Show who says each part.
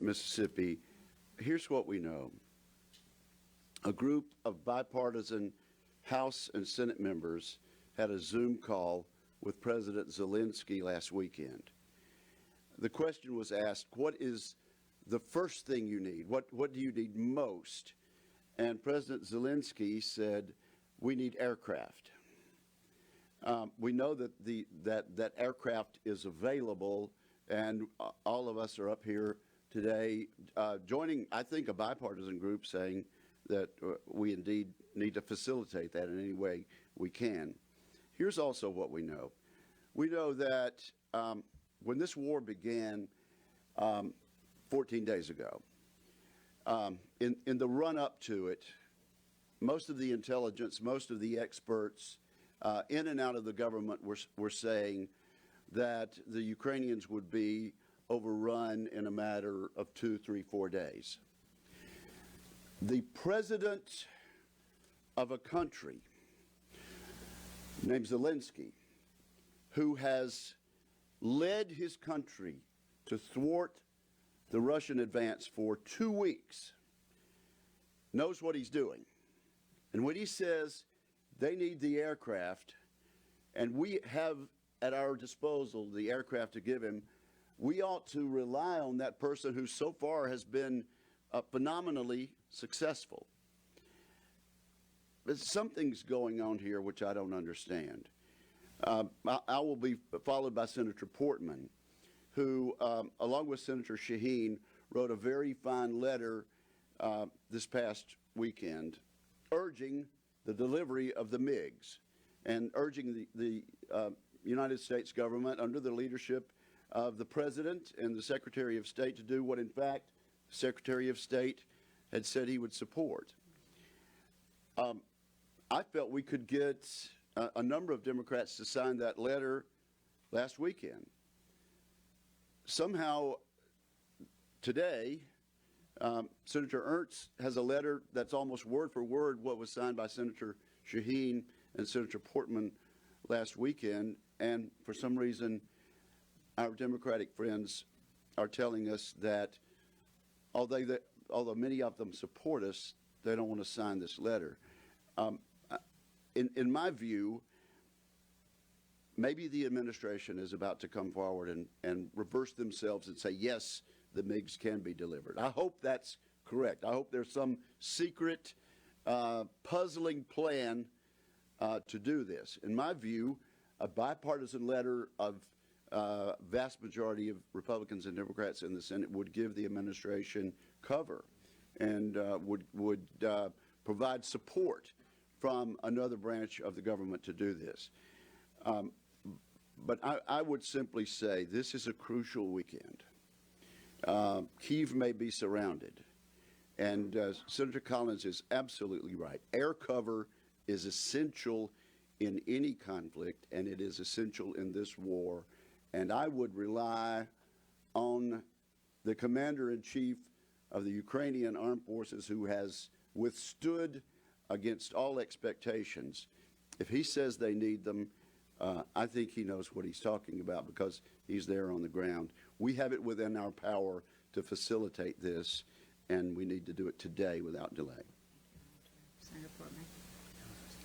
Speaker 1: Mississippi, here's what we know. A group of bipartisan House and Senate members had a Zoom call with President Zelensky last weekend. The question was asked, what is the first thing you need? What do you need most? And President Zelensky said, we need aircraft. We know that that aircraft is available, and all of us are up here today joining, I think, a bipartisan group saying that we indeed need to facilitate that in any way we can. Here's also what we know. We know that when this war began 14 days ago, in the run-up to it, most of the intelligence, most of the experts in and out of the government were saying that the Ukrainians would be overrun in a matter of 2, 3, 4 days. The president of a country named Zelensky, who has led his country to thwart the Russian advance for 2 weeks, knows what he's doing. And when he says they need the aircraft, and we have at our disposal the aircraft to give him, we ought to rely on that person who so far has been phenomenally successful. But something's going on here which I don't understand. I will be followed by Senator Portman, who, along with Senator Shaheen, wrote a very fine letter this past weekend urging the delivery of the MiGs and urging the United States government under the leadership of the President and the Secretary of State to do what, in fact, the Secretary of State had said he would support. I felt we could get a number of Democrats to sign that letter last weekend. Somehow, today, Senator Ernst has a letter that's almost word for word what was signed by Senator Shaheen and Senator Portman last weekend, and for some reason, our Democratic friends are telling us that although many of them support us, they don't want to sign this letter. In my view, maybe the administration is about to come forward and reverse themselves and say, yes, the MiGs can be delivered. I hope that's correct. I hope there's some secret, puzzling plan to do this. In my view, a bipartisan letter of vast majority of Republicans and Democrats in the Senate would give the administration cover and would provide support from another branch of the government to do this. But I would simply say this is a crucial weekend. Kyiv may be surrounded, and Senator Collins is absolutely right. Air cover is essential in any conflict, and it is essential in this war. And I would rely on the commander-in-chief of the Ukrainian armed forces, who has withstood against all expectations. If he says they need them, I think he knows what he's talking about because he's there on the ground. We have it within our power to facilitate this, and we need to do it today without delay.